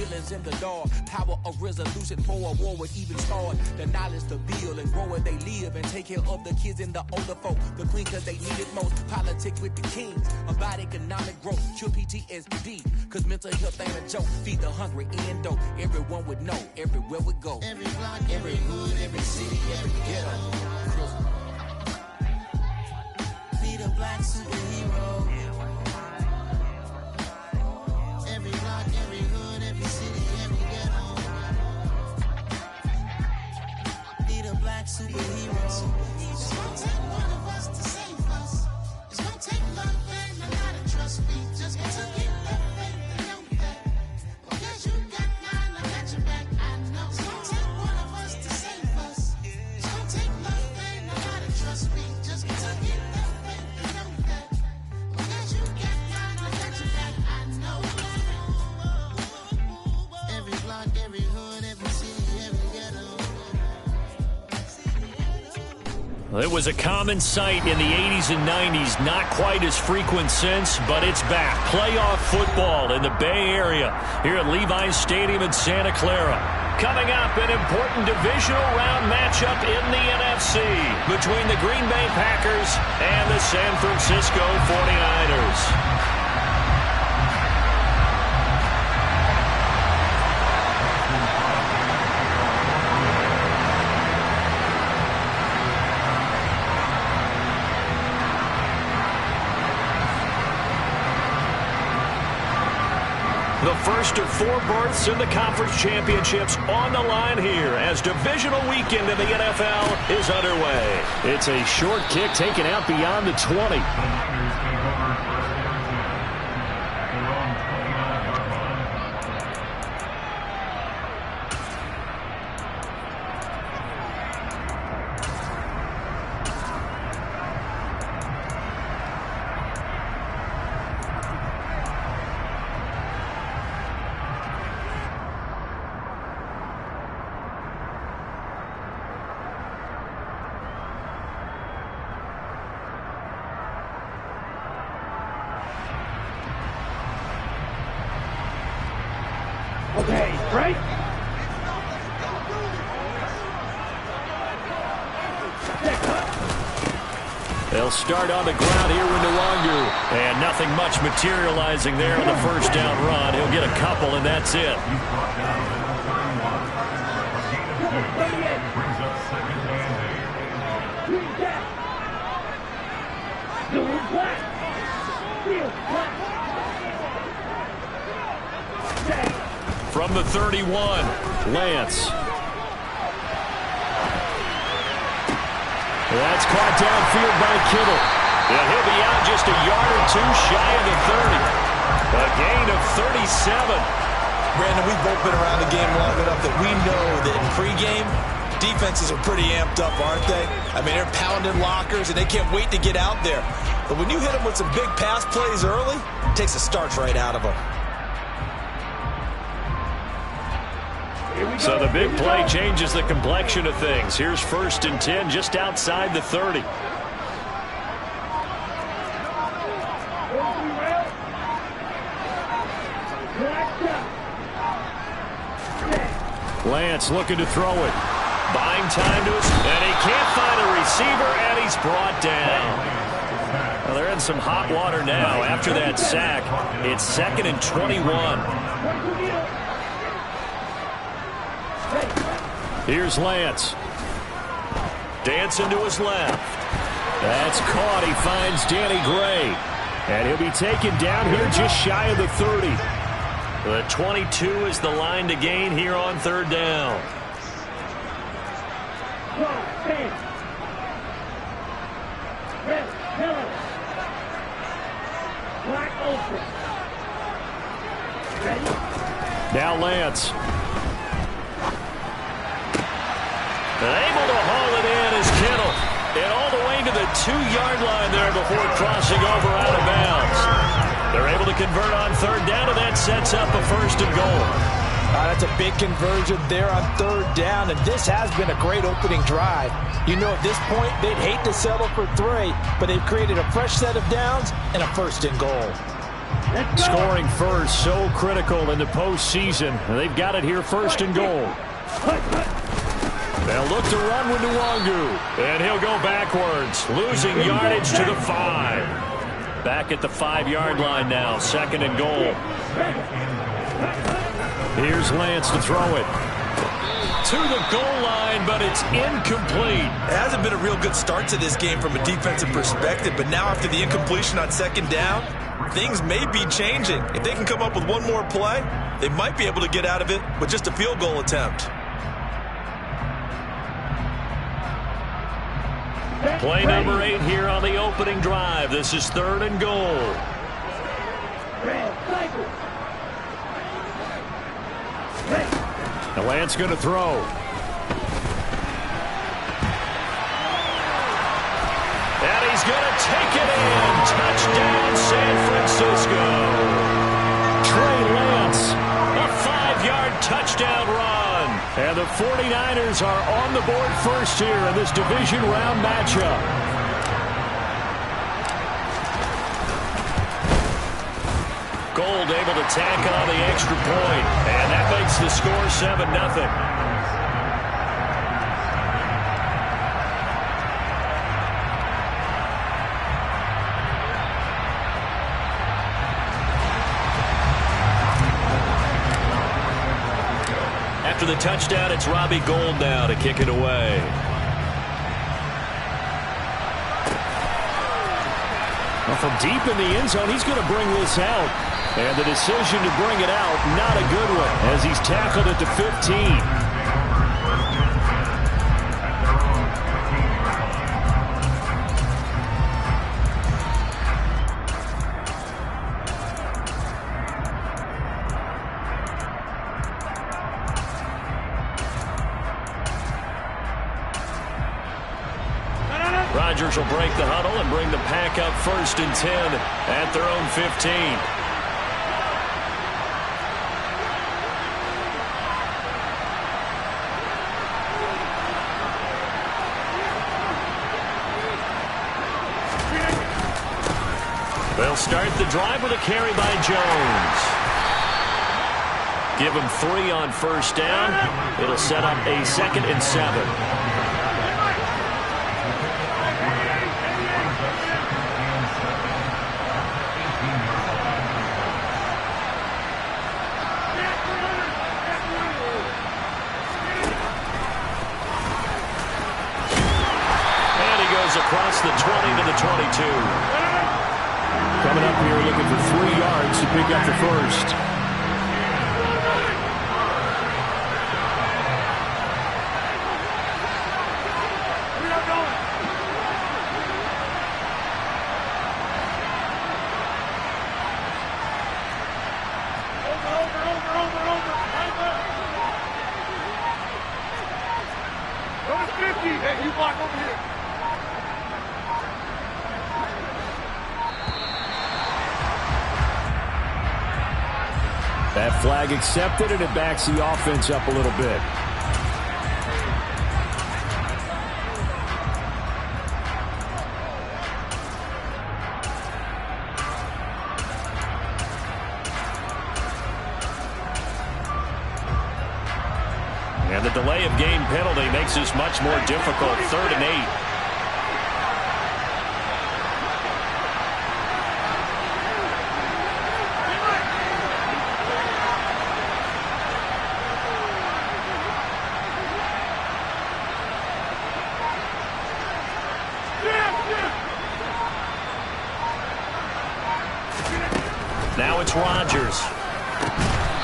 villains in the dark. Power of resolution for a war would even start. The knowledge to build and grow where they live and take care of the kids and the older folk. The queen cause they need it most. Politics with the kings about economic growth. Cure PTSD cause mental health ain't a joke. Feed the hungry and dope. Everyone would know everywhere we go. Every block, every hood, every city, every ghetto. Be the black superhero. Every block, every hood, every city, every ghetto. Be the black superhero. It's gonna take one of us to save us. It's gonna take love and a lot of trust. We just got to get that faith and know that. Because you got mine, I got your back. I know. It's gonna take one of us to save us. It's gonna take love and a lot of trust. We just got to get that faith and know that. Because you got mine, I got your back. I know. Every block, every hood, every city, every ghetto. Well, it was a common sight in the 80s and 90s. Not quite as frequent since, but it's back. Playoff football in the Bay Area here at Levi's Stadium in Santa Clara. Coming up, an important divisional round matchup in the NFC between the Green Bay Packers and the San Francisco 49ers. The first of 4 berths in the conference championships on the line here as divisional weekend in the NFL is underway. It's a short kick taken out beyond the 20. Okay, right? They'll start on the ground here with Nwangu. And nothing much materializing there on the first down run. He'll get a couple, and that's it. From the 31, Lance. That's caught downfield by Kittle. And he'll be out just a yard or two shy of the 30. A gain of 37. Brandon, we've both been around the game long enough that we know that in pregame, defenses are pretty amped up, aren't they? I mean, they're pounding lockers, and they can't wait to get out there. But when you hit them with some big pass plays early, it takes the starch right out of them. So the big play changes the complexion of things. Here's 1st and 10 just outside the 30. Lance looking to throw it. Buying time to us, and he can't find a receiver, and he's brought down. Well, they're in some hot water now after that sack. It's 2nd and 21. Here's Lance. Dancing to his left. That's caught. He finds Danny Gray. And he'll be taken down here just shy of the 30. The 22 is the line to gain here on 3rd down. Now Lance. And able to haul it in is Kittle. And all the way to the 2-yard line there before crossing over out of bounds. They're able to convert on 3rd down, and that sets up a 1st and goal. That's a big conversion there on 3rd down, and this has been a great opening drive. You know, at this point, they'd hate to settle for 3, but they've created a fresh set of downs and a 1st and goal. Scoring first, so critical in the postseason. They've got it here, first and goal. They'll look to run with Nwangu, and he'll go backwards, losing yardage to the 5. Back at the 5-yard line now, second and goal. Here's Lance to throw it. To the goal line, but it's incomplete. It hasn't been a real good start to this game from a defensive perspective, but now after the incompletion on second down, things may be changing. If they can come up with one more play, they might be able to get out of it with just a field goal attempt. Play number 8 here on the opening drive. This is third and goal. Now Lance going to throw. And he's going to take it in. Touchdown, San Francisco. Trey Lance, a 5-yard touchdown run. And the 49ers are on the board first here in this division round matchup. Gold able to tack on the extra point, and that makes the score 7-0. After the touchdown, it's Robbie Gould now to kick it away. Well, from deep in the end zone, he's going to bring this out. And the decision to bring it out, not a good one, as he's tackled at the 15. Rodgers will break the huddle and bring the pack up first and 10 at their own 15. They'll start the drive with a carry by Jones. Give him 3 on first down. It'll set up a 2nd and 7. And he goes across the 20 to the 22. Coming up here looking for 3 yards to pick up the first. Number 50, hey, you block over here. That flag accepted, and it backs the offense up a little bit. And the delay of game penalty makes this much more difficult. 3rd and 8. Now it's Rodgers.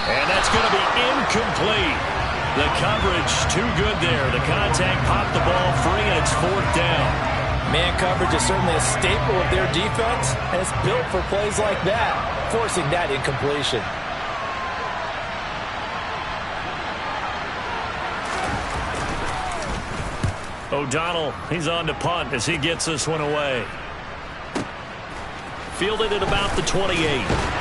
And that's going to be incomplete. The coverage too good there. The contact popped the ball free, and it's 4th down. Man coverage is certainly a staple of their defense, and it's built for plays like that, forcing that incompletion. O'Donnell, he's on to punt as he gets this one away. Fielded at about the 28.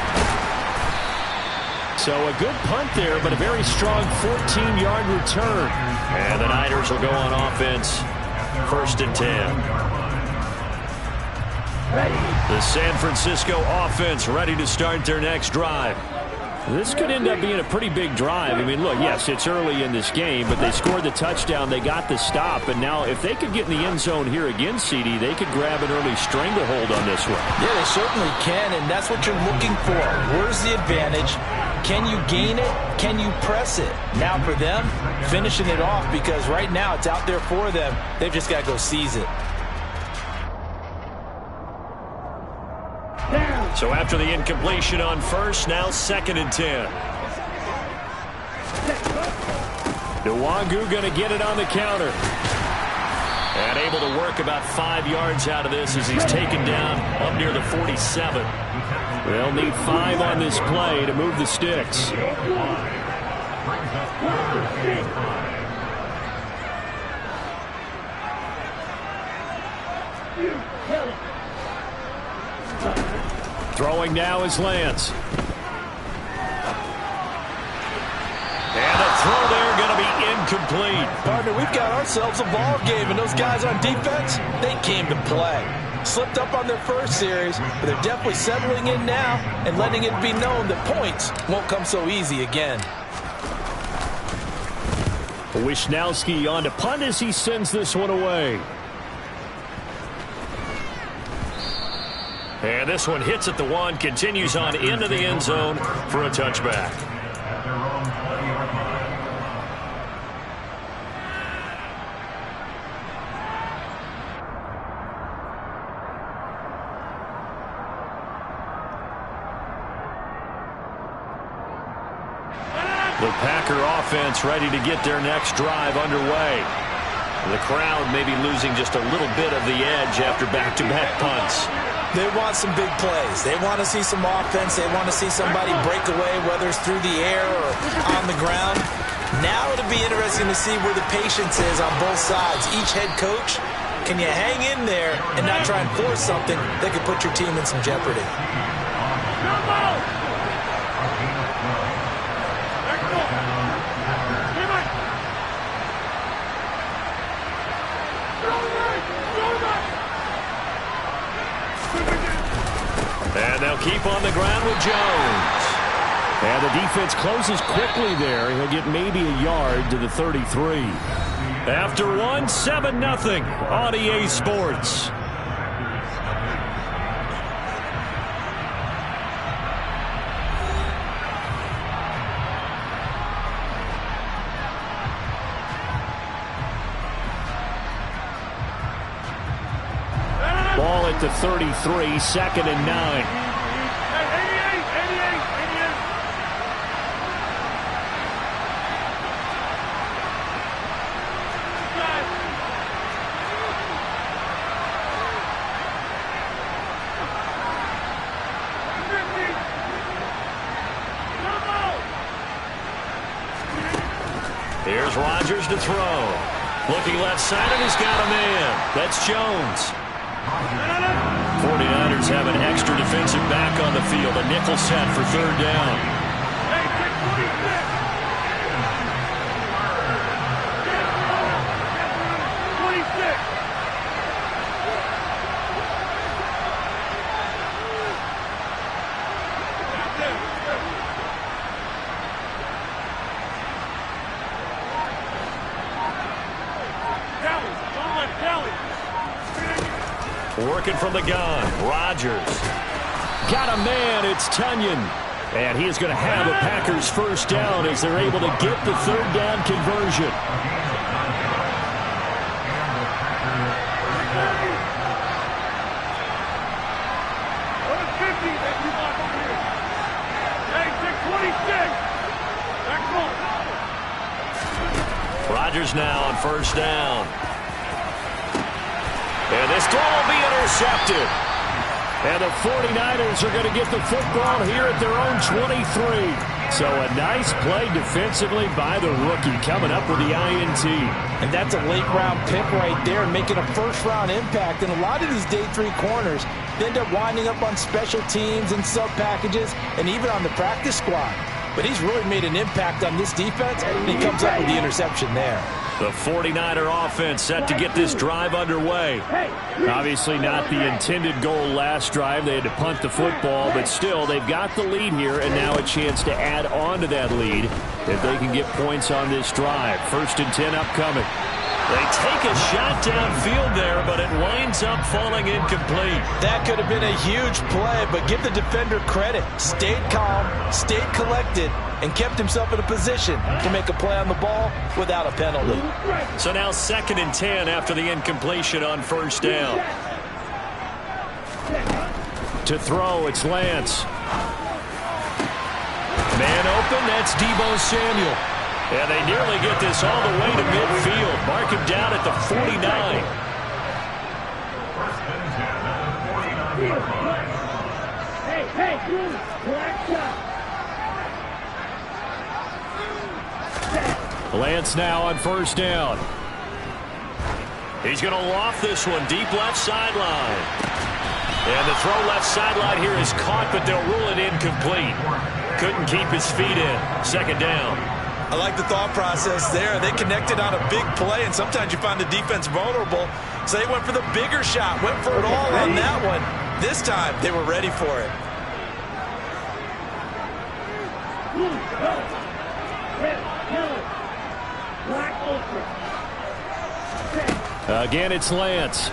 So a good punt there, but a very strong 14-yard return. And the Niners will go on offense. 1st and 10. The San Francisco offense ready to start their next drive. This could end up being a pretty big drive. I mean, look, yes, it's early in this game, but they scored the touchdown. They got the stop. And now if they could get in the end zone here again, CD, they could grab an early stranglehold on this one. Yeah, they certainly can, and that's what you're looking for. Where's the advantage? Can you gain it? Can you press it? Now for them, finishing it off, because right now it's out there for them. They've just got to go seize it. So after the incompletion on first, now 2nd and 10. Nwangu going to get it on the counter. And able to work about 5 yards out of this as he's taken down up near the 47. They'll need 5 on this play to move the sticks. Throwing now is Lance. And a throw there going to be incomplete. Partner, we've got ourselves a ball game, and those guys on defense, they came to play. Slipped up on their first series, but they're definitely settling in now and letting it be known that points won't come so easy again. Wisnowski on to punt as he sends this one away. And this one hits at the 1, continues on into the end zone for a touchback. The Packer offense ready to get their next drive underway. The crowd maybe losing just a little bit of the edge after back-to-back punts. They want some big plays. They want to see some offense. They want to see somebody break away, whether it's through the air or on the ground. Now it'll be interesting to see where the patience is on both sides. Each head coach, can you hang in there and not try and force something that could put your team in some jeopardy? And they'll keep on the ground with Jones. And the defense closes quickly there. He'll get maybe a yard to the 33. After one, 7-0 on EA Sports. Ball at the 33, 2nd and 9. Here's Rodgers to throw. Looking left side, and he's got a man. That's Jones. 49ers have an extra defensive back on the field. A nickel set for 3rd down. Working from the gun, Rodgers. Got a man, it's Tunyon. And he is going to have a Packers first down as they're able to get the 3rd down conversion. Rodgers now on 1st down. And this throw will be intercepted. And the 49ers are going to get the football here at their own 23. So a nice play defensively by the rookie coming up with the INT. And that's a late-round pick right there, making a first-round impact. And a lot of these day 3 corners end up winding up on special teams and sub-packages and even on the practice squad. but he's really made an impact on this defense, and he comes up with the interception there. The 49er offense set to get this drive underway. Obviously not the intended goal last drive. They had to punt the football, but still, they've got the lead here, and now a chance to add on to that lead if they can get points on this drive. 1st and 10 upcoming. They take a shot downfield there, but it winds up falling incomplete. That could have been a huge play, but give the defender credit. Stayed calm, stayed collected, and kept himself in a position to make a play on the ball without a penalty. So now 2nd and 10 after the incompletion on 1st down. To throw, it's Lance. Man open, that's Deebo Samuel. And they nearly get this all the way to midfield. Mark him down at the 49. Lance now on 1st down. He's going to loft this one deep left sideline. And the throw left sideline here is caught, but they'll rule it incomplete. Couldn't keep his feet in. 2nd down. I like the thought process there. They connected on a big play, and sometimes you find the defense vulnerable. So they went for the bigger shot, went for it all on that one. This time, they were ready for it. Again, it's Lance.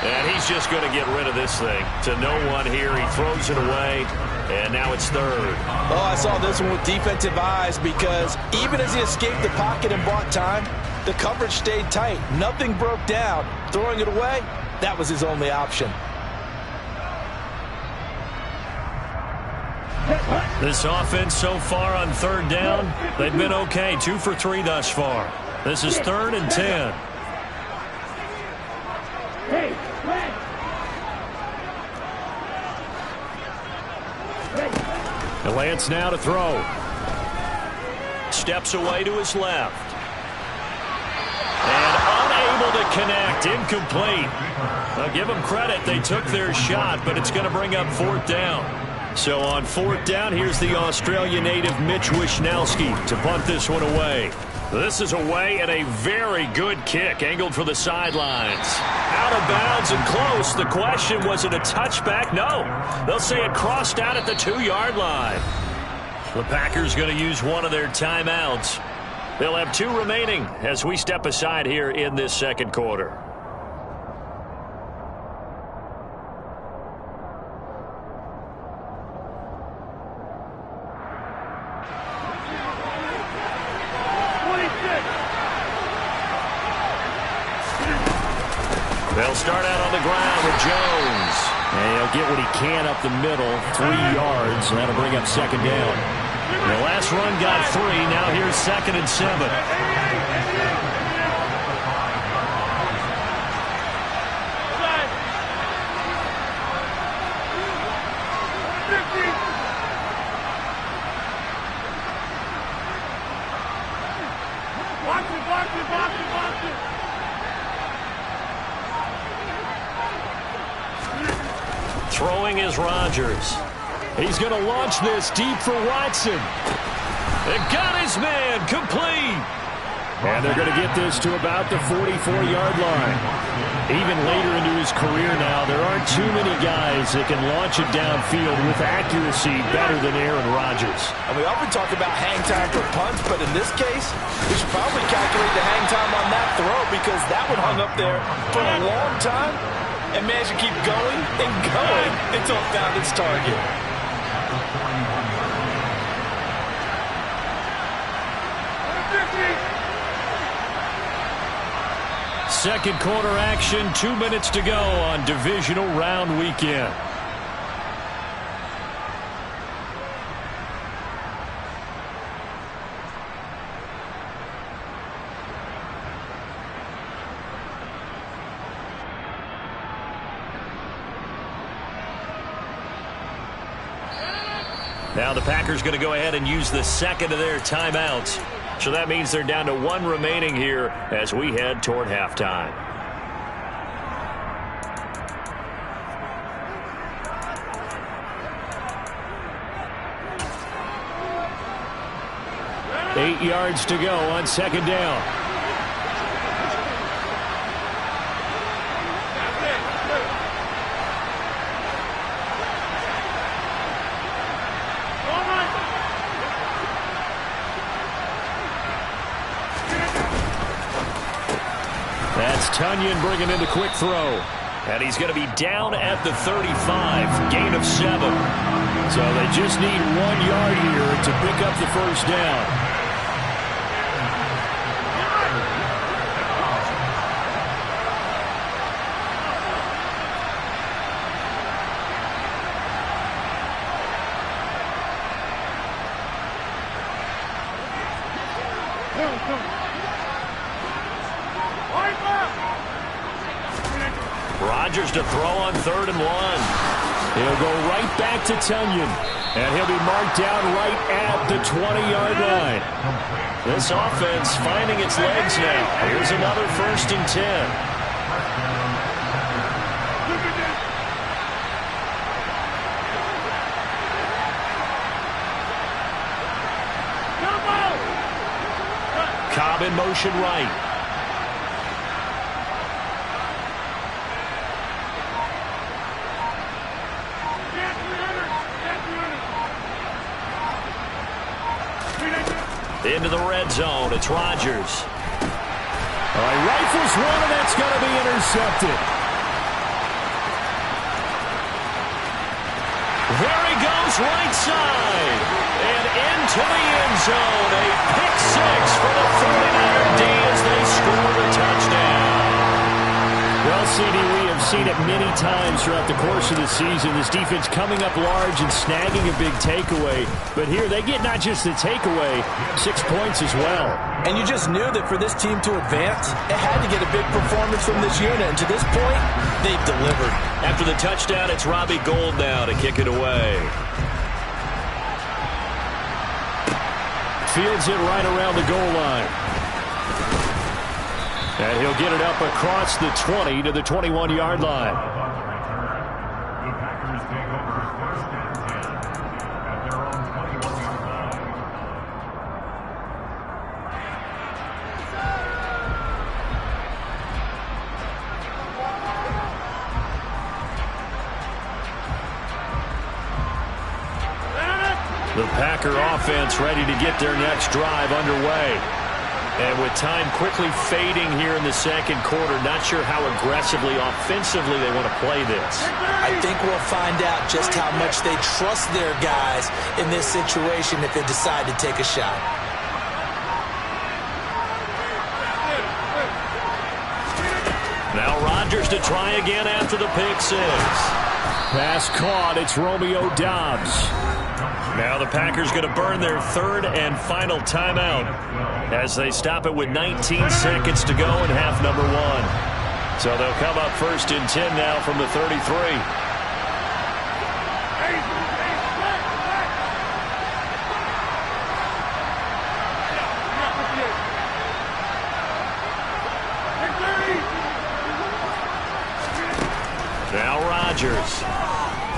And he's just going to get rid of this thing. To no one here. He throws it away. And now it's 3rd. Oh, I saw this one with defensive eyes because even as he escaped the pocket and bought time, the coverage stayed tight. Nothing broke down. Throwing it away, that was his only option. This offense so far on 3rd down, they've been okay. 2 for 3 thus far. This is 3rd and 10. Lance now to throw. Steps away to his left. And unable to connect. Incomplete. I'll give them credit. They took their shot, but it's going to bring up 4th down. So on 4th down, here's the Australia native Mitch Wishnowsky to punt this one away. This is away and a very good kick, angled for the sidelines. Out of bounds and close. The question, was it a touchback? No. They'll say it crossed out at the 2-yard line. The Packers going to use one of their timeouts. They'll have 2 remaining as we step aside here in this 2nd quarter. They'll start out on the ground with Jones. And he'll get what he can up the middle, 3 yards, and that'll bring up 2nd down. The last run got 3. Now here's 2nd and 7. Throwing is Rodgers. He's going to launch this deep for Watson. And got his man complete. And they're going to get this to about the 44-yard line. Even later into his career now, there aren't too many guys that can launch it downfield with accuracy better than Aaron Rodgers. And we often talk about hang time for punts, but in this case, we should probably calculate the hang time on that throw because that one hung up there for a long time and managed to keep going and going until it found its target. Second quarter action, 2 minutes to go on divisional round weekend. Now the Packers going to go ahead and use the second of their timeouts. So that means they're down to 1 remaining here as we head toward halftime. 8 yards to go on second down. That's Tonyan bringing in the quick throw. And he's going to be down at the 35, gain of 7. So they just need 1 yard here to pick up the first down. Rodgers to throw on 3rd and 1. He'll go right back to Tonyan, and he'll be marked down right at the 20-yard line. This offense finding its legs now. Here's another 1st and 10. Cobb in motion right. Into the red zone. It's Rodgers. All right, rifles one, and that's going to be intercepted. There he goes, right side. And into the end zone. A pick 6 for the 49er D as they score the touchdown. Well, CD, we have seen it many times throughout the course of the season. This defense coming up large and snagging a big takeaway. But here they get not just the takeaway, 6 points as well. And you just knew that for this team to advance, it had to get a big performance from this unit. And to this point, they've delivered. After the touchdown, it's Robbie Gould now to kick it away. Fields it right around the goal line. And he'll get it up across the 20 to the 21-yard line. The Packers take over 1st and 10 at their own 21-yard line. The Packer offense ready to get their next drive underway. And with time quickly fading here in the second quarter, not sure how aggressively, offensively they want to play this. I think we'll find out just how much they trust their guys in this situation if they decide to take a shot. Now Rodgers to try again after the pick 6. Pass caught. It's Romeo Doubs. Now the Packers going to burn their 3rd and final timeout as they stop it with 19 seconds to go in half number 1. So they'll come up 1st and 10 now from the 33. Now Rodgers.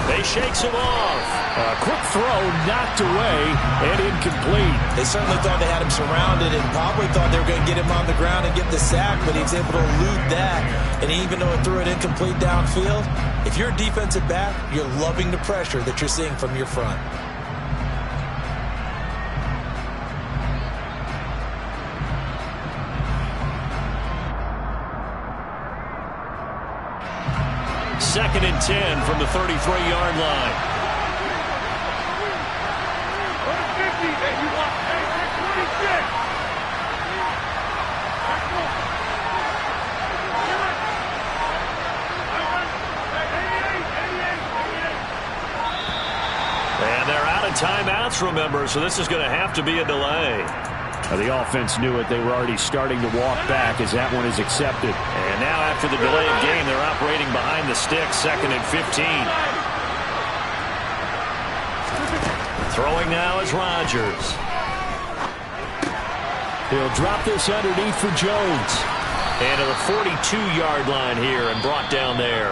They shakes him off. A quick throw knocked away and incomplete. They certainly thought they had him surrounded and probably thought they were going to get him on the ground and get the sack, but he's able to elude that. And even though it threw it incomplete downfield, if you're a defensive back, you're loving the pressure that you're seeing from your front. Second and 10 from the 33-yard line. And they're out of timeouts, remember, so this is going to have to be a delay. The offense knew it. They were already starting to walk back as that one is accepted. And now after the delay of game, they're operating behind the sticks, 2nd and 15. Throwing now is Rodgers. He'll drop this underneath for Jones. And to the 42-yard line here and brought down there.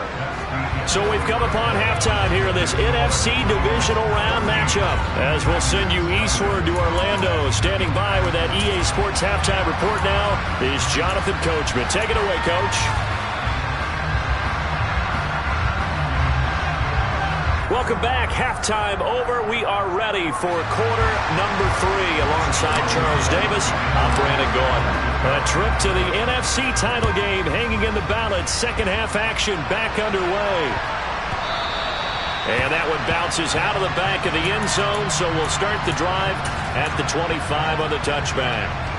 So we've come upon halftime here in this NFC Divisional Round matchup. As we'll send you eastward to Orlando. Standing by with that EA Sports Halftime Report now is Jonathan Coachman. Take it away, Coach. Welcome back. Halftime over. We are ready for quarter number 3 alongside Charles Davis. I'm Brandon Gaudin. A trip to the NFC title game hanging in the balance. Second half action back underway. And that one bounces out of the back of the end zone, so we'll start the drive at the 25 on the touchback.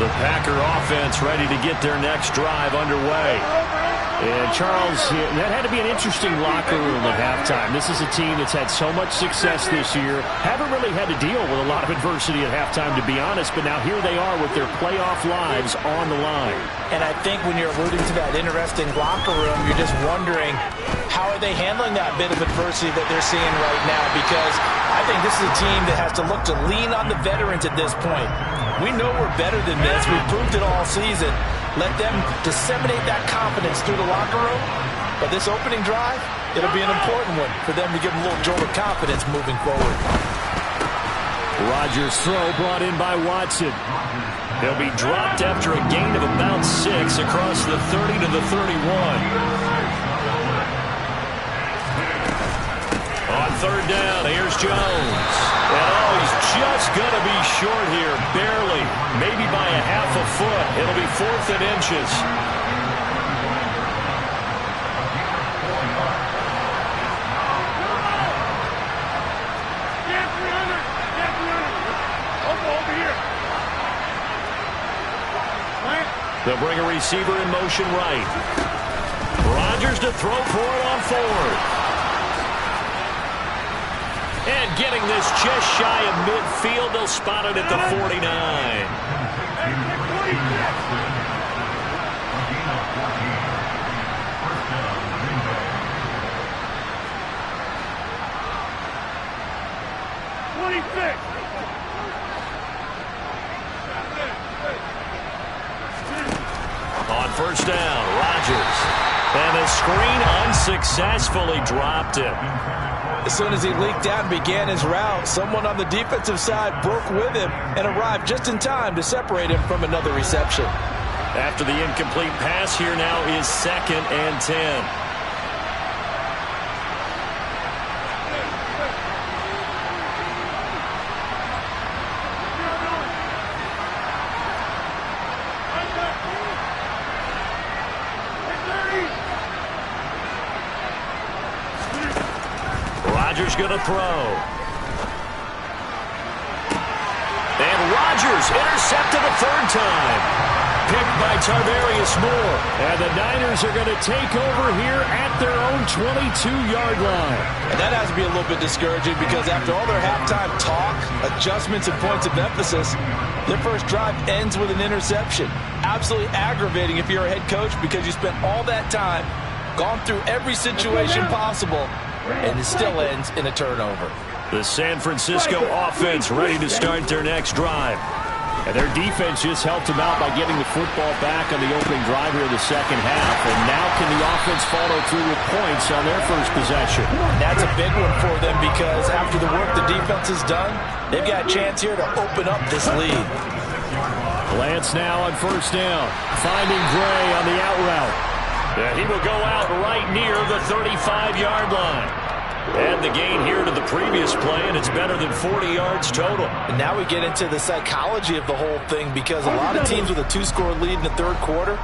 The Packer offense ready to get their next drive underway. And Charles, that had to be an interesting locker room at halftime. This is a team that's had so much success this year. Haven't really had to deal with a lot of adversity at halftime, to be honest. But now here they are with their playoff lives on the line. And I think when you're alluding to that interesting locker room, you're just wondering, how are they handling that bit of adversity that they're seeing right now? Because I think this is a team that has to look to lean on the veterans at this point. We know we're better than this. We've proved it all season. Let them disseminate that confidence through the locker room. But this opening drive, it'll be an important one for them to give them a little jolt of confidence moving forward. Rodgers' throw brought in by Watson. He'll be dropped after a gain of about 6 across the 30 to the 31. On third down, here's Jones. And he's just going to be short here, barely, maybe by a half a foot. It'll be 4th and inches. They'll bring a receiver in motion right. Rodgers to throw for it on 4th. And getting this just shy of midfield, they'll spot it at the 49. On first down, Rodgers. And the screen unsuccessfully dropped it. As soon as he leaked out and began his route, someone on the defensive side broke with him and arrived just in time to separate him from another reception. After the incomplete pass, here now is 2nd and 10. Rodgers going to throw. And Rodgers intercepted a 3rd time. Picked by Tarvarius Moore. And the Niners are going to take over here at their own 22-yard line. And that has to be a little bit discouraging because after all their halftime talk, adjustments, and points of emphasis, their first drive ends with an interception. Absolutely aggravating if you're a head coach because you spent all that time, gone through every situation possible, and it still ends in a turnover. The San Francisco offense ready to start their next drive. And their defense just helped them out by getting the football back on the opening drive here of the second half. And now can the offense follow through with points on their first possession? That's a big one for them because after the work the defense has done, they've got a chance here to open up this lead. Lance now on first down, finding Gray on the out route. And he will go out right near the 35-yard line. And the gain here to the previous play, and it's better than 40 yards total. And now we get into the psychology of the whole thing, because a lot of teams with a 2-score lead in the third quarter,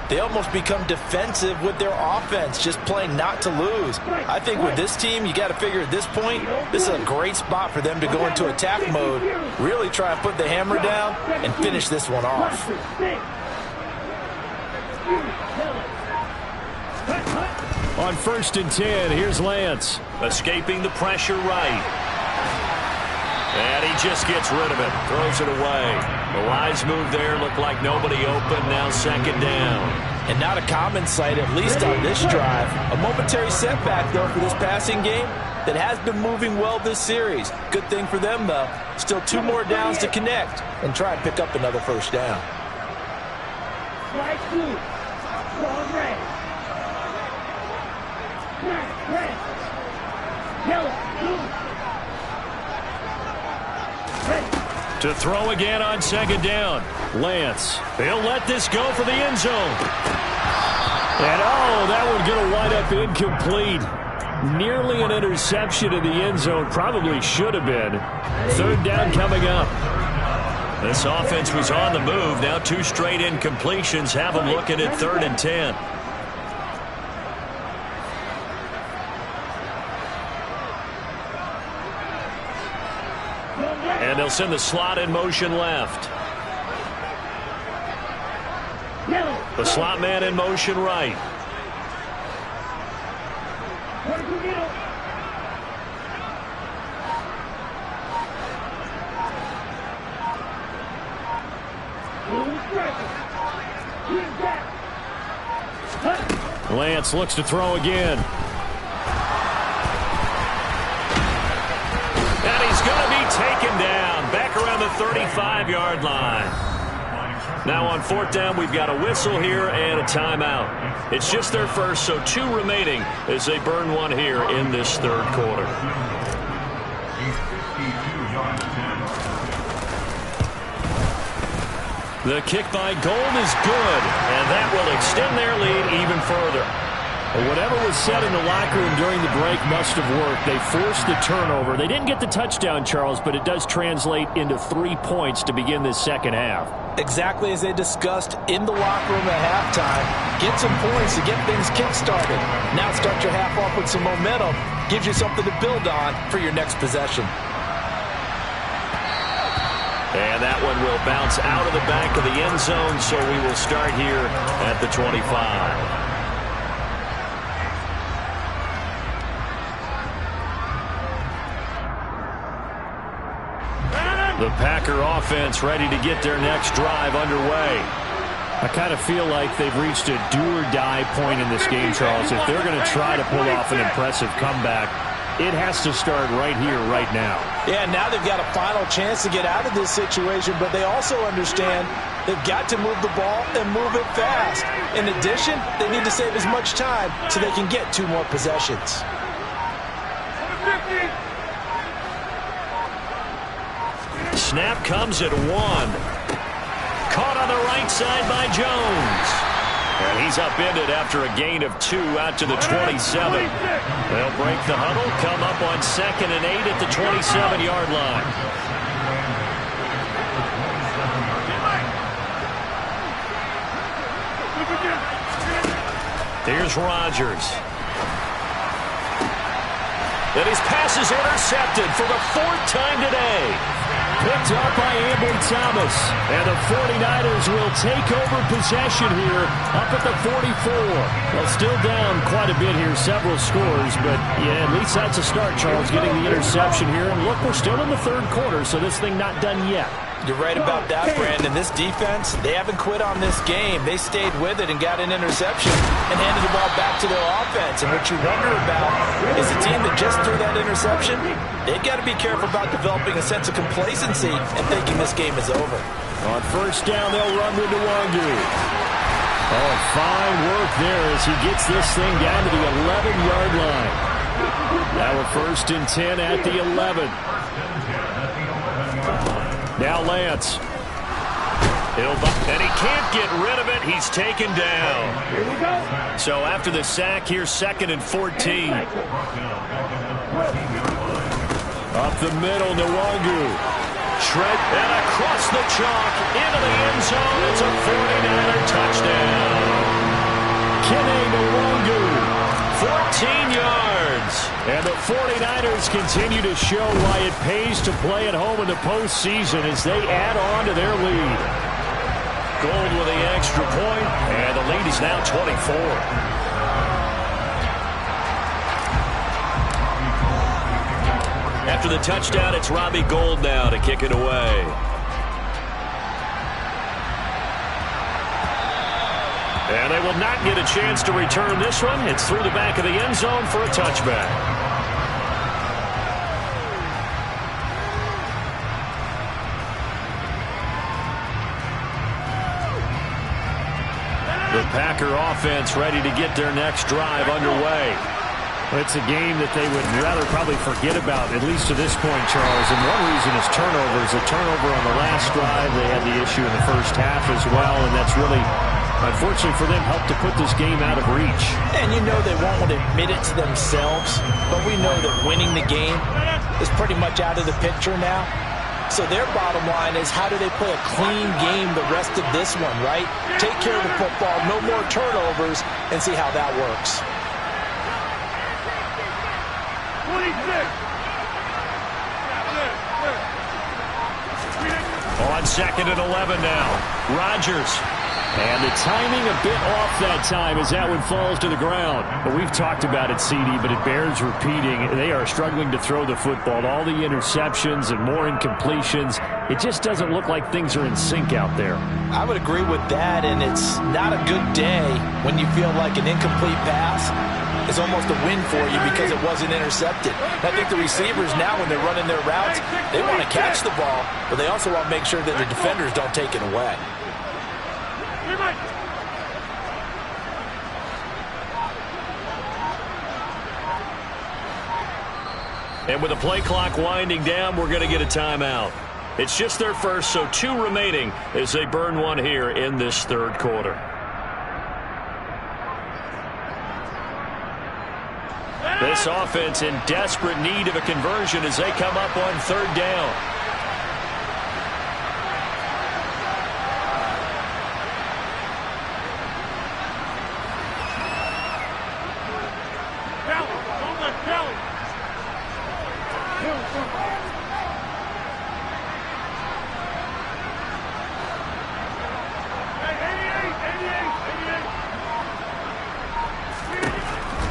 they almost become defensive with their offense, just playing not to lose. I think with this team, you got to figure at this point, this is a great spot for them to go into attack mode, really try and put the hammer down and finish this one off. On 1st and 10, here's Lance. Escaping the pressure right. And he just gets rid of it. Throws it away. The wise move there. Looked like nobody open. Now 2nd down. And not a common sight, at least on this drive. A momentary setback, though, for this passing game that has been moving well this series. Good thing for them, though. Still 2 more downs to connect and try and pick up another 1st down. Right blue. Strong red. Red. Yellow. Blue. Red. To throw again on 2nd down. Lance. He'll let this go for the end zone. And that one going to wind up incomplete. Nearly an interception in the end zone. Probably should have been. 3rd down coming up. This offense was on the move. Now 2 straight incompletions have them looking at 3rd and 10. And they'll send the slot in motion left. The slot man in motion right. Lance looks to throw again. And he's going to be taken down back around the 35-yard line. Now on 4th down, we've got a whistle here and a timeout. It's just their first, so 2 remaining as they burn one here in this 3rd quarter. The kick by Gold is good, and that will extend their lead even further. Whatever was said in the locker room during the break must have worked. They forced the turnover. They didn't get the touchdown, Charles, but it does translate into 3 points to begin this 2nd half. Exactly as they discussed in the locker room at halftime. Get some points to get things kick-started. Now start your half off with some momentum. Gives you something to build on for your next possession. And that one will bounce out of the back of the end zone, so we will start here at the 25. The Packer offense ready to get their next drive underway. I kind of feel like they've reached a do-or-die point in this game, Charles. If they're going to try to pull off an impressive comeback, it has to start right here, right now. Yeah, now they've got a final chance to get out of this situation, but they also understand they've got to move the ball and move it fast. In addition, they need to save as much time so they can get 2 more possessions. Snap comes at 1. Caught on the right side by Jones. And he's upended after a gain of 2 out to the 27. They'll break the huddle, come up on 2nd and 8 at the 27-yard line. Here's Rodgers. And his pass is intercepted for the 4th time today. Picked up by Ambry Thomas. And the 49ers will take over possession here up at the 44. Well, still down quite a bit here, several scores. But, yeah, at least that's a start, Charles, getting the interception here. And look, we're still in the 3rd quarter, so this thing not done yet. You're right about that, Brandon. This defense, they haven't quit on this game. They stayed with it and got an interception and handed the ball back to their offense. And what you wonder about is a team that just threw that interception, they've got to be careful about developing a sense of complacency and thinking this game is over. On 1st down, they'll run with Nwangu. Oh, fine work there as he gets this thing down to the 11-yard line. Now we're 1st and 10 at the 11. Now Lance. And he can't get rid of it. He's taken down. Here we go. So after the sack, here's 2nd and 14. Up the middle, Nwangu. Trent, and across the chalk, into the end zone. It's a 49er touchdown. Kene Nwangu, 14 yards. And the 49ers continue to show why it pays to play at home in the postseason as they add on to their lead. Gold with the extra point, and the lead is now 24. After the touchdown, it's Robbie Gould now to kick it away. And they will not get a chance to return this one. It's through the back of the end zone for a touchback. The Packer offense ready to get their next drive underway. It's a game that they would rather probably forget about, at least to this point, Charles. And one reason is turnovers. A turnover on the last drive. They had the issue in the first half as well, and that's really, unfortunately for them, helped to put this game out of reach. And you know they won't admit it to themselves, but we know that winning the game is pretty much out of the picture now. So their bottom line is, how do they play a clean game the rest of this one, right? Take care of the football, no more turnovers, and see how that works. 26. On 2nd and 11 now. Rodgers. And the timing a bit off that time as that one falls to the ground. But we've talked about it, CD, but it bears repeating. They are struggling to throw the football. All the interceptions and more incompletions. It just doesn't look like things are in sync out there. I would agree with that, and it's not a good day when you feel like an incomplete pass is almost a win for you because it wasn't intercepted. I think the receivers now, when they're running their routes, they want to catch the ball, but they also want to make sure that the defenders don't take it away. And with the play clock winding down, we're going to get a timeout. It's just their first, so 2 remaining as they burn one here in this third quarter. This offense in desperate need of a conversion as they come up on 3rd down.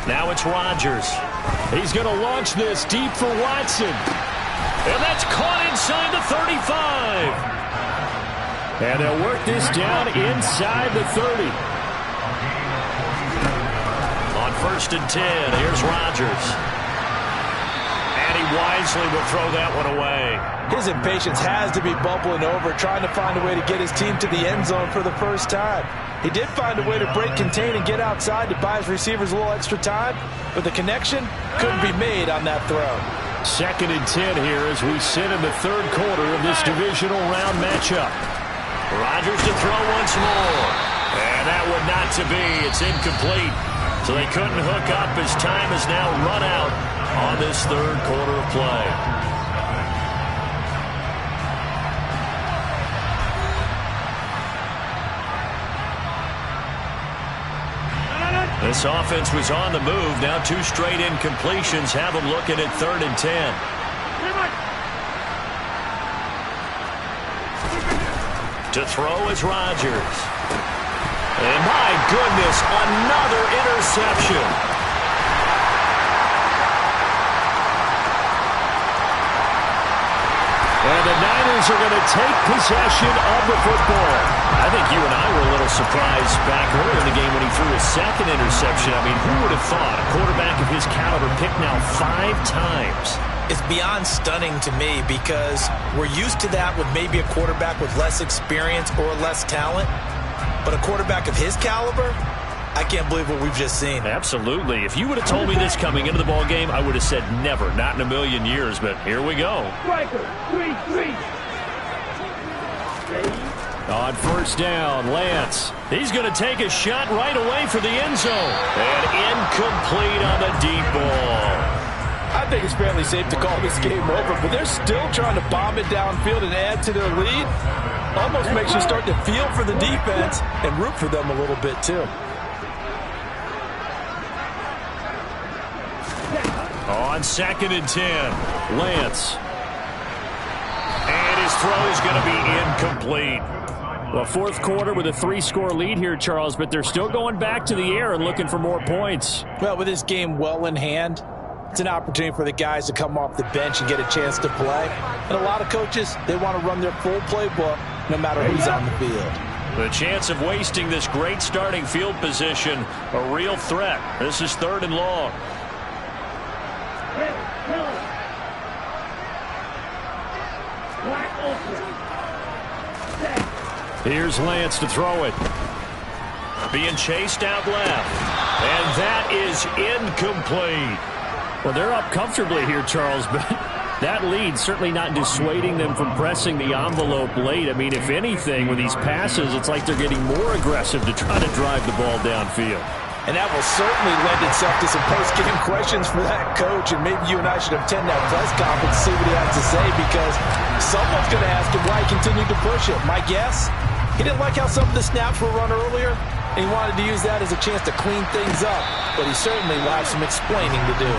Now it's Rodgers. He's going to launch this deep for Watson. And that's caught inside the 35. And they'll work this down inside the 30. On 1st and 10, here's Rodgers. And he wisely will throw that one away. His impatience has to be bubbling over, trying to find a way to get his team to the end zone for the first time. He did find a way to break, contain, and get outside to buy his receivers a little extra time, but the connection couldn't be made on that throw. 2nd and 10 here as we sit in the 3rd quarter of this divisional round matchup. Rodgers to throw once more. And that one not to be. It's incomplete. So they couldn't hook up as time has now run out on this 3rd quarter of play. This offense was on the move. Now 2 straight incompletions have them looking at 3rd and 10. To throw is Rodgers. And my goodness, another interception. And the Niners are going to take possession of the football. I think you and I were a little surprised back earlier in the game when he threw his 2nd interception. I mean, who would have thought a quarterback of his caliber picked now 5 times? It's beyond stunning to me because we're used to that with maybe a quarterback with less experience or less talent. But a quarterback of his caliber, I can't believe what we've just seen. Absolutely. If you would have told me this coming into the ball game, I would have said never, not in a million years. But here we go. Striker, 3-3. Ready, On first down, Lance. He's going to take a shot right away for the end zone. And incomplete on the deep ball. I think it's fairly safe to call this game over, but they're still trying to bomb it downfield and add to their lead. Almost makes you start to feel for the defense and root for them a little bit too. On 2nd and 10, Lance. And his throw is going to be incomplete. Well, fourth quarter with a 3-score lead here, Charles, but they're still going back to the air and looking for more points. Well, with this game well in hand, it's an opportunity for the guys to come off the bench and get a chance to play. And a lot of coaches, they want to run their full playbook no matter who's on the field. The chance of wasting this great starting field position, a real threat. This is 3rd and long. Here's Lance to throw it. Being chased out left. And that is incomplete. Well, they're up comfortably here, Charles, but that lead certainly not dissuading them from pressing the envelope late. I mean, if anything, with these passes, it's like they're getting more aggressive to try to drive the ball downfield. And that will certainly lend itself to some post-game questions for that coach, and maybe you and I should attend that press conference to see what he has to say, because someone's going to ask him why he continued to push it. My guess, he didn't like how some of the snaps were run earlier, and he wanted to use that as a chance to clean things up, but he certainly will have some explaining to do.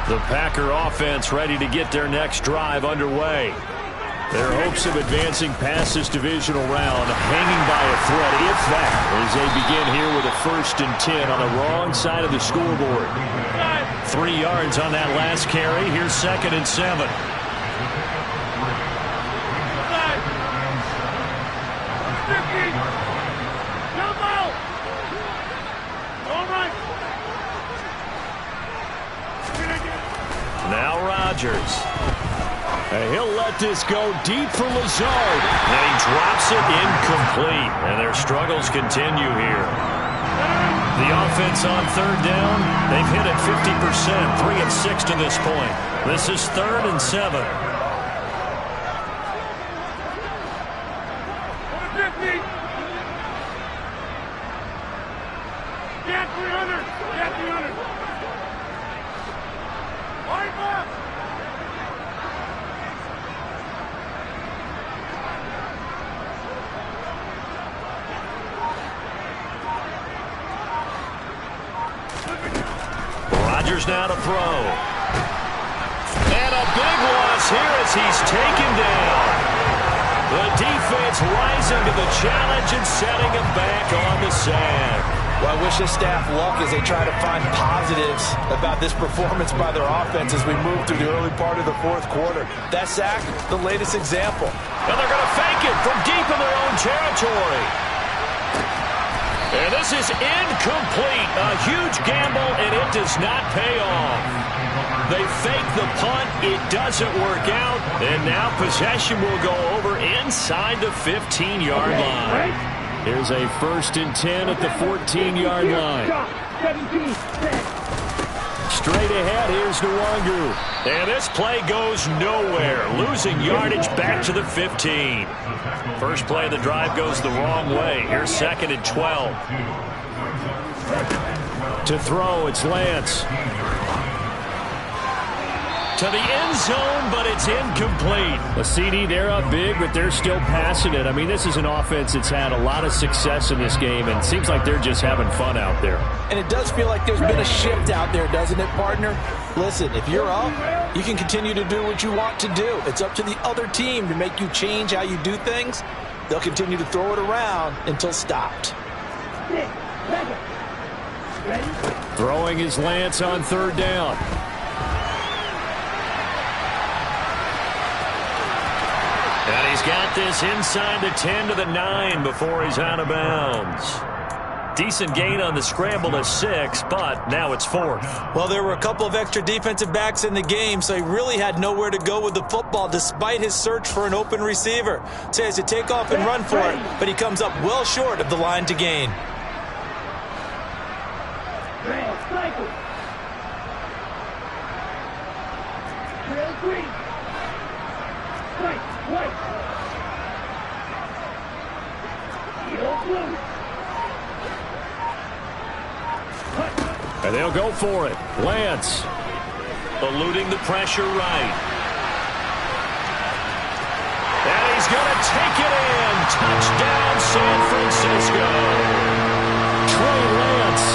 The Packer offense ready to get their next drive underway. Their hopes of advancing past this divisional round hanging by a thread, if that, as they begin here with a 1st and 10 on the wrong side of the scoreboard. 3 yards on that last carry. Here's 2nd and 7. Now Rodgers. And he'll let this go deep for Lazard. And he drops it incomplete. And their struggles continue here. The offense on 3rd down, they've hit it 50%, 3 of 6 to this point. This is 3rd and 7. Get 300! Get 300! Line up! Rodgers now to throw. And a big loss here as he's taken down. The defense rising to the challenge and setting him back on the sand. Well, I wish this staff luck as they try to find positives about this performance by their offense as we move through the early part of the 4th quarter. That sack, the latest example. And they're going to fake it from deep in their own territory. And this is incomplete. A huge gamble, and it does not pay off. They fake the punt. It doesn't work out. And now possession will go over inside the 15-yard line. Here's a 1st and 10 at the 14-yard line. Straight ahead, here's Nwangu. And this play goes nowhere. Losing yardage back to the 15. First play of the drive goes the wrong way. Here's 2nd and 12. To throw, it's Lance. To the end zone, but it's incomplete. The CD, they're up big, but they're still passing it. I mean, this is an offense that's had a lot of success in this game, and it seems like they're just having fun out there. And it does feel like there's been a shift out there, doesn't it, partner? Listen, if you're up, you can continue to do what you want to do. It's up to the other team to make you change how you do things. They'll continue to throw it around until stopped. Throwing is Lance on 3rd down. And he's got this inside the 10 to the 9 before he's out of bounds. Decent gain on the scramble to 6, but now it's 4th. Well, there were a couple of extra defensive backs in the game, so he really had nowhere to go with the football despite his search for an open receiver. So he has to take off and run for it, but he comes up well short of the line to gain. And they'll go for it. Lance eluding the pressure right. And he's going to take it in. Touchdown, San Francisco. Trey Lance,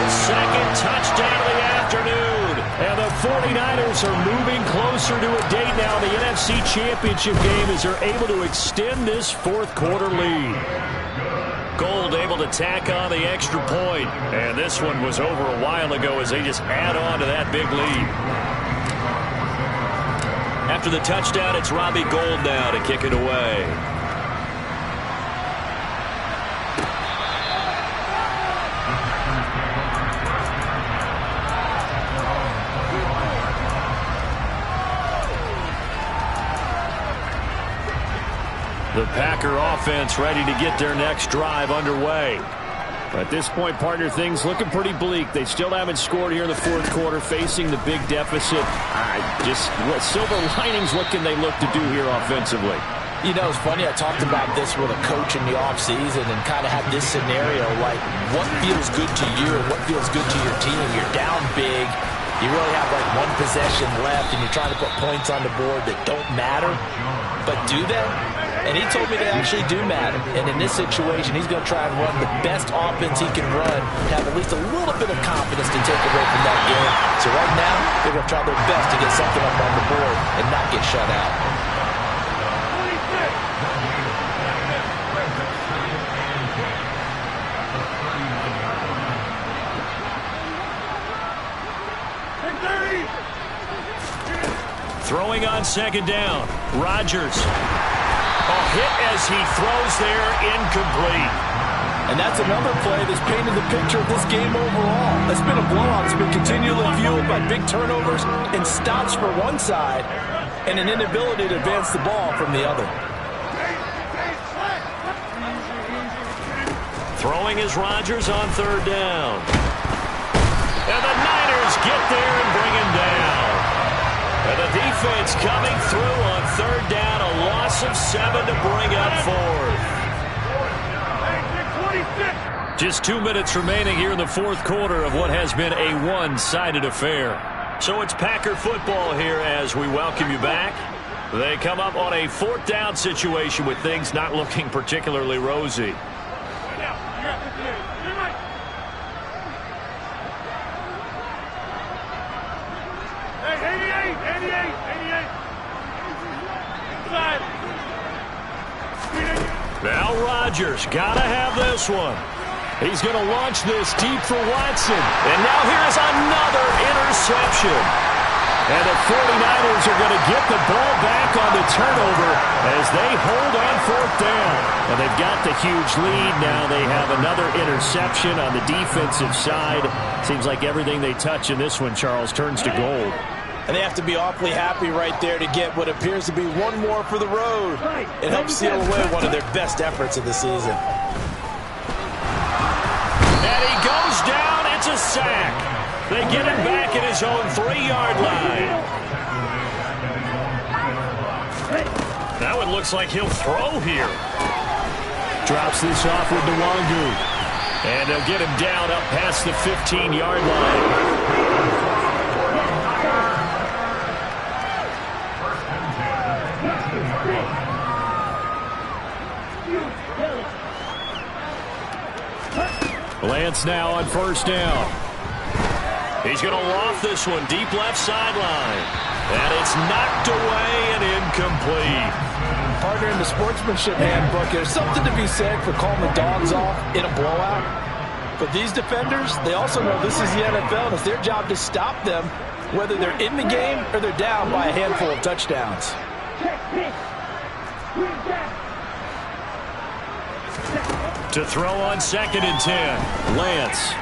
his second touchdown of the afternoon. And the 49ers are moving closer to a date now in the NFC Championship game as they're able to extend this fourth quarter lead. Gold able to tack on the extra point. And this one was over a while ago as they just add on to that big lead. After the touchdown, it's Robbie Gould now to kick it away. The Packer offense ready to get their next drive underway. At this point, partner, things looking pretty bleak. They still haven't scored here in the fourth quarter, facing the big deficit. Silver linings, what can they look to do here offensively? You know, it's funny, I talked about this with a coach in the offseason and kind of had this scenario, like what feels good to you and what feels good to your team. You're down big. You really have like one possession left, and you're trying to put points on the board that don't matter. But do they? And he told me they actually do matter. And in this situation, he's going to try and run the best offense he can run to have at least a little bit of confidence to take away from that game. So right now, they're going to try their best to get something up on the board and not get shut out. Throwing on second down. Rodgers. A hit as he throws there, incomplete. And that's another play that's painted the picture of this game overall. It's been a blowout. It's been continually fueled by big turnovers and stops for one side and an inability to advance the ball from the other. Throwing is Rodgers on third down. And the Niners get there and bring him down. And the defense coming through on third down, a loss of 7 to bring up fourth. Just 2 minutes remaining here in the fourth quarter of what has been a one-sided affair. So it's Packer football here as we welcome you back. They come up on a fourth down situation with things not looking particularly rosy. Now Rodgers, gotta have this one. He's going to launch this deep for Watson. And now here's another interception. And the 49ers are going to get the ball back on the turnover as they hold on fourth down. And they've got the huge lead. Now they have another interception on the defensive side. Seems like everything they touch in this one, Charles, turns to gold. And they have to be awfully happy right there to get what appears to be one more for the road. It helps seal away one of their best efforts of the season. And he goes down. It's a sack. They get him back at his own 3-yard line. Now it looks like he'll throw here. Drops this off with Nwangu. And they'll get him down up past the 15-yard line. Lance now on first down. He's going to loft this one deep left sideline. And it's knocked away and incomplete. Partner, in the sportsmanship handbook, there's something to be said for calling the dogs off in a blowout. But these defenders, they also know this is the NFL, and it's their job to stop them, whether they're in the game or they're down by a handful of touchdowns. To throw on 2nd and 10, Lance.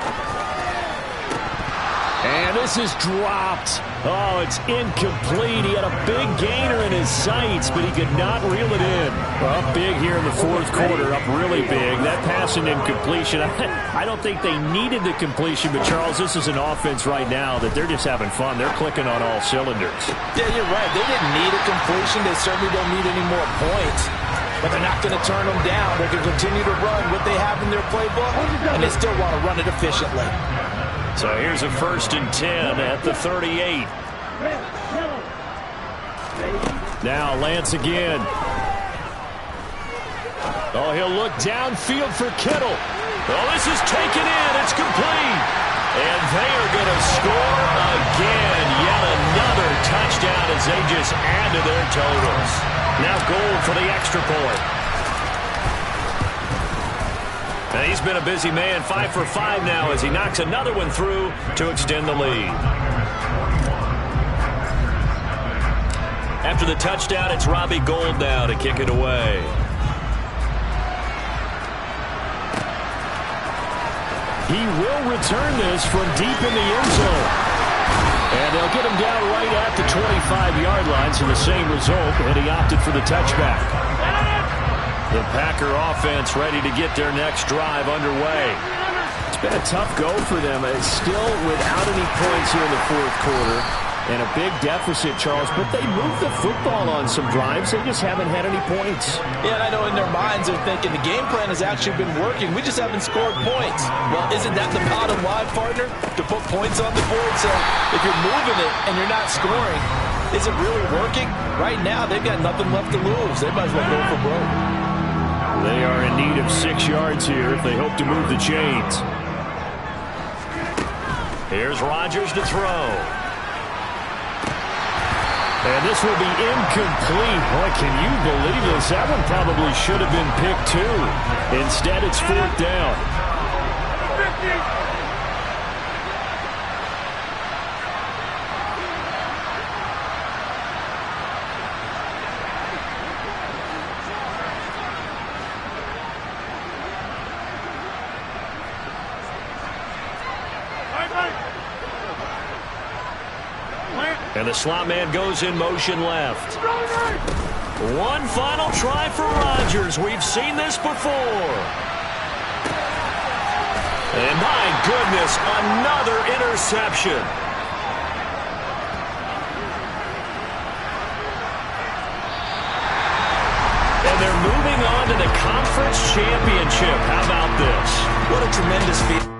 And this is dropped. Oh, it's incomplete. He had a big gainer in his sights, but he could not reel it in. Well, up big here in the fourth quarter, up really big. That pass and incompletion, I don't think they needed the completion, but Charles, this is an offense right now that they're just having fun. They're clicking on all cylinders. Yeah, you're right. They didn't need a completion. They certainly don't need any more points. But they're not going to turn them down. They're going to continue to run what they have in their playbook, and they still want to run it efficiently. So here's a 1st and 10 at the 38. Now Lance again. Oh, he'll look downfield for Kittle. Oh, this is taken in. It's complete. And they are going to score again. Yet another touchdown as they just add to their totals. Now goal for the extra point. And he's been a busy man, 5 for 5 now as he knocks another one through to extend the lead. After the touchdown, it's Robbie Gould now to kick it away. He will return this from deep in the end zone. And they'll get him down right at the 25-yard line, so the same result, and he opted for the touchback. The Packer offense ready to get their next drive underway. It's been a tough go for them. It's still without any points here in the fourth quarter. And a big deficit, Charles, but they moved the football on some drives. They just haven't had any points. Yeah, and I know in their minds they're thinking the game plan has actually been working. We just haven't scored points. Well, isn't that the bottom line, partner? To put points on the board. So if you're moving it and you're not scoring, is it really working? Right now, they've got nothing left to lose. They might as well go for broke. They are in need of 6 yards here if they hope to move the chains. Here's Rodgers to throw. And this will be incomplete. Boy, can you believe this? That one probably should have been picked too. Instead, it's 4th down. 50. And the slot man goes in motion left. One final try for Rodgers. We've seen this before. And my goodness, another interception. And they're moving on to the conference championship. How about this? What a tremendous feat.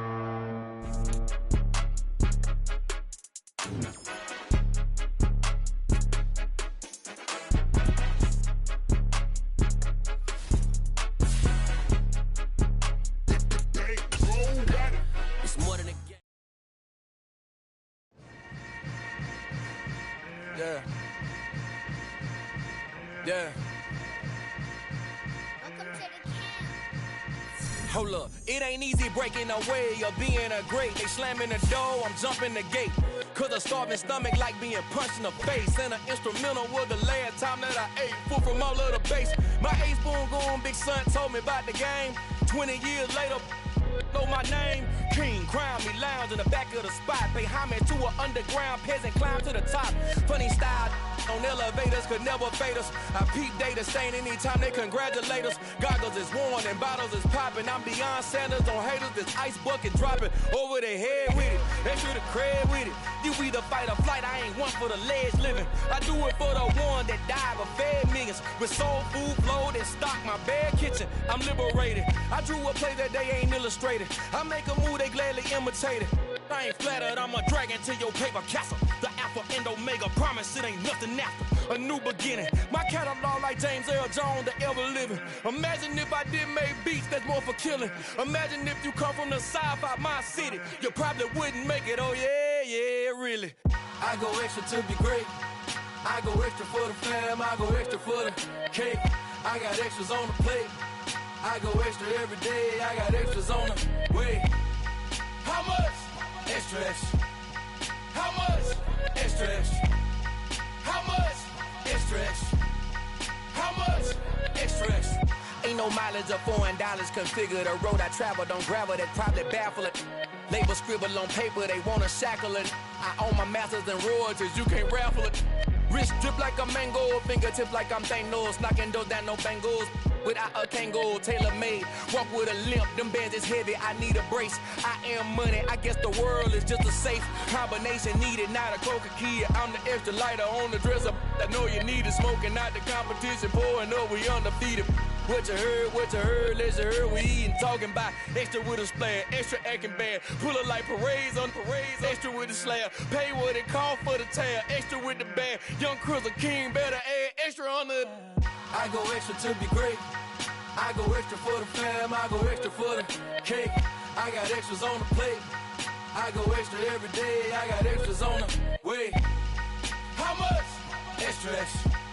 Yeah. Hold up, it ain't easy breaking away or being a great. They slamming the door, I'm jumping the gate. Cause a starving stomach like being punched in the face. And an instrumental was the last time that I ate. Food from all of the base. My ace boom going big son told me about the game. 20 years later, know my name. King, crown me, lounge in the back of the spot. Pay homage to an underground peasant, climb to the top. Funny style on elevators could never fade us. I peep data stain anytime they congratulate us. Goggles is worn and bottles is popping. I'm beyond Sanders on haters. This ice bucket dropping over their head with it. Extra the cred with it. You either fight or flight. I ain't one for the ledge living. I do it for the one that died but fed millions. With soul food flowed and stock my bad kitchen. I'm liberated. I drew a play that they ain't illustrated. I make a move they gladly imitate it. I ain't flattered, I'm a dragon to your paper castle. The Alpha and Omega, promise it ain't nothing after. A new beginning. My catalog like James Earl Jones, the ever living. Imagine if I did make beats that's more for killing. Imagine if you come from the sci-fi my city. You probably wouldn't make it, oh yeah, really. I go extra to be great. I go extra for the fam, I go extra for the cake. I got extras on the plate. I go extra every day, I got extras on the way. How much? Extra, extra. How much? Extra, extra. How much? Extra, extra. How much? Extra, extra. Ain't no mileage of $4 configure the road I travel. Don't gravel that probably baffle it. Label scribble on paper, they wanna shackle it. I own my masters and royalties, you can't raffle it. Wrist drip like a mango, fingertip like I'm Thanos, knocking doors down, no bangles. Without a Kango, tailor-made, walk with a limp, them bands is heavy, I need a brace. I am money, I guess the world is just a safe combination needed, not a coca key. I'm the extra lighter on the dresser, I know you need it, smoking out the competition, pouring up, we undefeated. What you heard, let's hear we eatin', talking about extra with a splash, extra acting bad, pull it like parades on parades, extra with the slab, pay what it cost for the tab, extra with the bag, young Chris a king, better add extra on the. I go extra to be great, I go extra for the fam, I go extra for the cake, I got extras on the plate, I go extra every day, I got extras on the way. How much? Extra, extra.